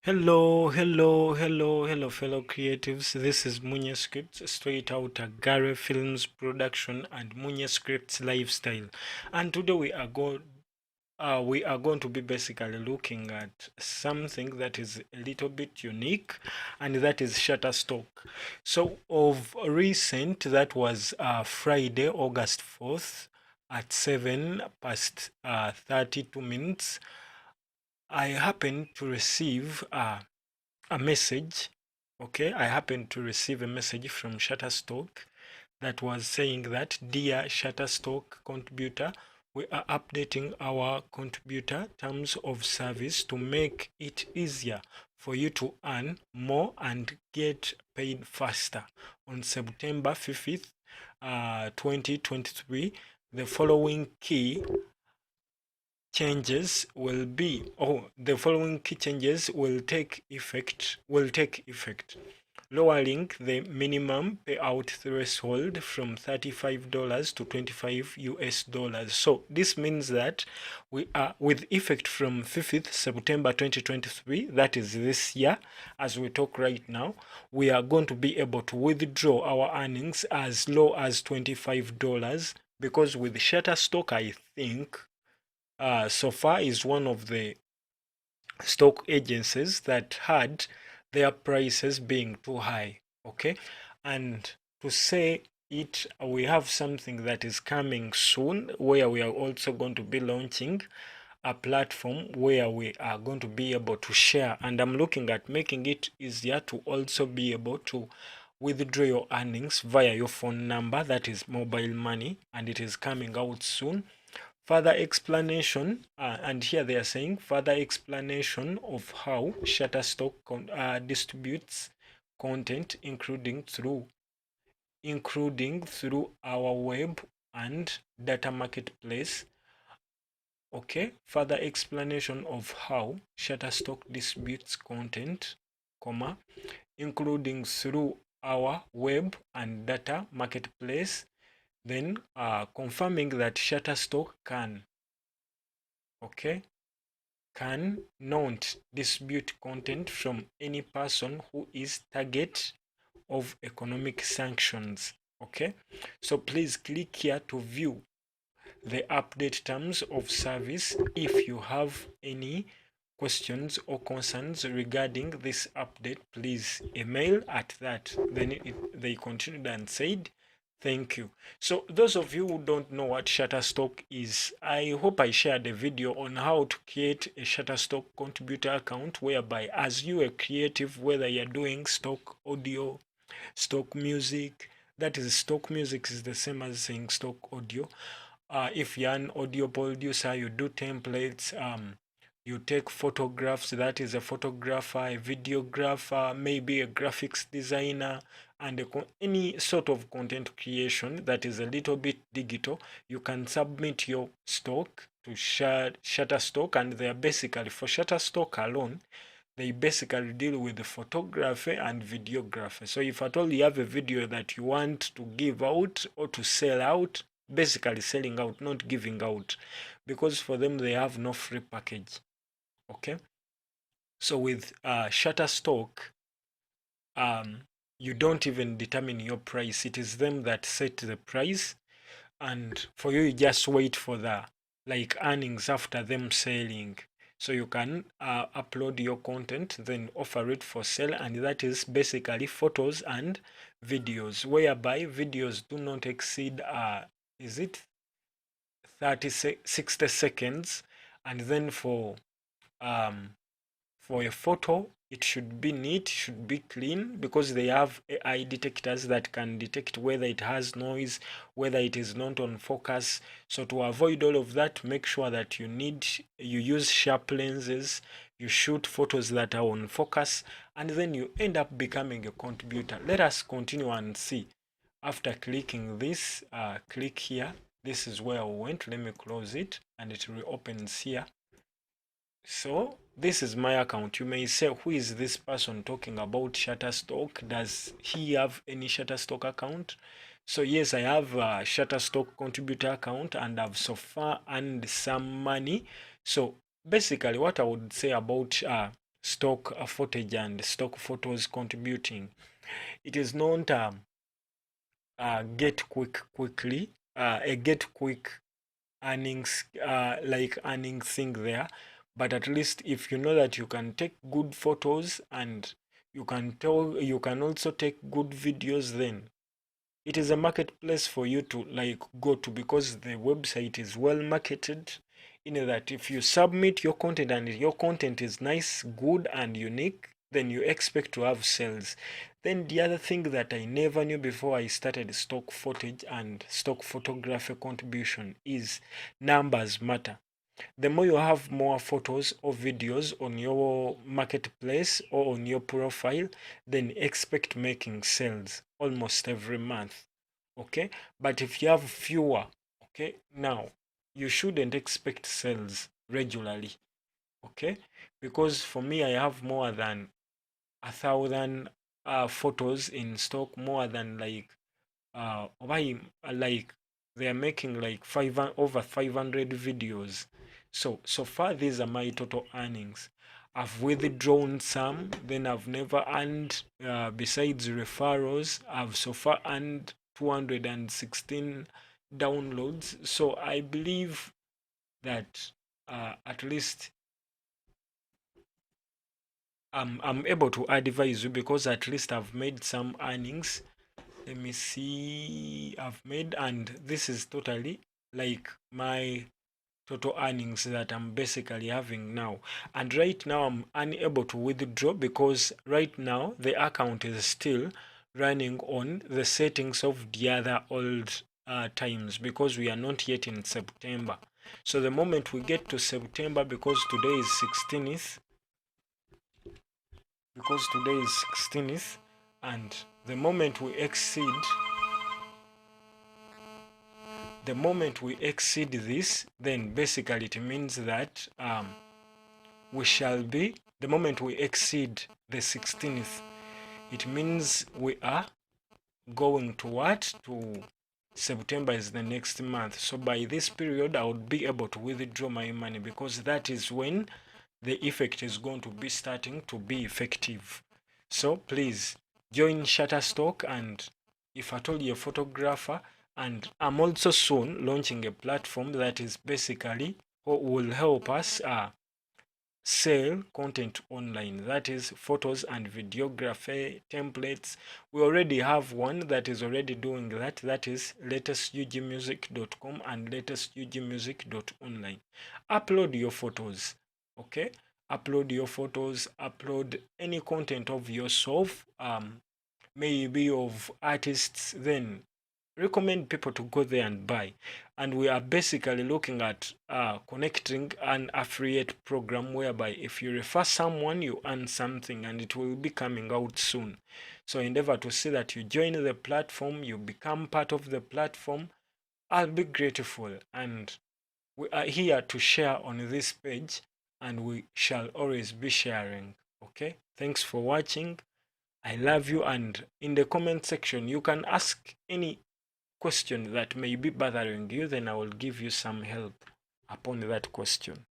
Hello, fellow creatives. This is Munya Scripts, straight out of Gare Films production and Munya Scripts lifestyle. And today we are going to be basically looking at something that is a little bit unique, and that is Shutterstock. So, of recent, that was Friday, August 4th at 7 past 32 minutes. I happened to receive a message. Okay, I happened to receive a message from Shutterstock that was saying that, dear Shutterstock contributor, we are updating our contributor terms of service to make it easier for you to earn more and get paid faster. On September 5th, 2023, the following key changes will be the following key changes will take effect. Lowering the minimum payout threshold from $35 to $25. So this means that we are with effect from 5th September 2023, that is this year. As we talk right now, we are going to be able to withdraw our earnings as low as $25, because with Shutterstock, I think so far is one of the stock agencies that had their prices being too high. Okay, and to say it, we have something that is coming soon where we are also going to be launching a platform where we are going to be able to share, and I'm looking at making it easier to also be able to withdraw your earnings via your phone number, that is mobile money, and it is coming out soon. Further explanation, and here they are saying further explanation of how Shutterstock distributes content, including through our web and data marketplace. Okay, further explanation of how Shutterstock distributes content, comma, including through our web and data marketplace. Then confirming that Shutterstock can not distribute content from any person who is target of economic sanctions. Okay, so please click here to view the update terms of service. If you have any questions or concerns regarding this update, please email at that. Then they continued and said, thank you. So those of you who don't know what Shutterstock is, I hope I shared a video on how to create a Shutterstock contributor account, whereby as you are creative, whether you're doing stock audio, stock music, that is, stock music is the same as saying stock audio. If you're an audio producer, you do templates, you take photographs, that is a photographer, a videographer, maybe a graphics designer, and any sort of content creation that is a little bit digital, you can submit your stock to Shutterstock, and they are basically, for Shutterstock alone, they basically deal with the photography and videography. So if at all you have a video that you want to give out or to sell out, basically selling out, not giving out, because for them they have no free package. Okay, so with Shutterstock, you don't even determine your price, it is them that set the price, and for you, you just wait for the like earnings after them selling. So you can upload your content, then offer it for sale, and that is basically photos and videos, whereby videos do not exceed is it 60 seconds, and then for a photo, it should be neat, should be clean, because they have AI detectors that can detect whether it has noise, whether it is not on focus. So to avoid all of that, make sure that you use sharp lenses, you shoot photos that are on focus, and then you end up becoming a contributor. Let us continue and see. After clicking this, click here. This is where we went. Let me close it, and it reopens here. So this is my account. You may say, who is this person talking about Shutterstock? Does he have any Shutterstock account? So yes, I have a Shutterstock contributor account, and I've so far earned some money. So basically what I would say about stock footage and stock photos contributing. It is not get quickly a get quick earnings like earning thing there, but at least if you know that you can take good photos and you can also take good videos, then it is a marketplace for you to like go to, because the website is well marketed, in that if you submit your content and your content is nice, good and unique, then you expect to have sales. Then the other thing that I never knew before I started stock footage and stock photography contribution is numbers matter. The more you have more photos or videos on your marketplace or on your profile, then expect making sales almost every month. Okay, but if you have fewer, okay, now you shouldn't expect sales regularly. Okay, because for me, I have more than 1,000 photos in stock, more than why like they are making like over 500 videos. So far these are my total earnings. I've withdrawn some, then I've never earned, besides referrals, I've so far earned 216 downloads. So I believe that at least I'm able to advise you, because at least I've made some earnings. Let me see, I've made, and this is totally like my total earnings that I'm basically having now. And right now I'm unable to withdraw, because right now the account is still running on the settings of the other old times, because we are not yet in September. So the moment we get to September, because today is 16th, and the moment we exceed this, then basically it means that we shall be, the moment we exceed the 16th, it means we are going to what? To September is the next month. So by this period, I would be able to withdraw my money, because that is when the effect is going to be starting to be effective. So please join Shutterstock, and if at all you're a photographer, and I'm also soon launching a platform that is basically what will help us sell content online, that is photos and videography templates. We already have one that is already doing that, that is latestugmusic.com and latestugmusic.online. Upload your photos, okay, upload your photos, upload any content of yourself, maybe of artists, then recommend people to go there and buy. And we are basically looking at connecting an affiliate program, whereby if you refer someone, you earn something, and it will be coming out soon. So endeavor to see that you join the platform, you become part of the platform. I'll be grateful, and we are here to share on this page, and we shall always be sharing. Okay, thanks for watching. I love you, and in the comment section you can ask any question that may be bothering you, then I will give you some help upon that question.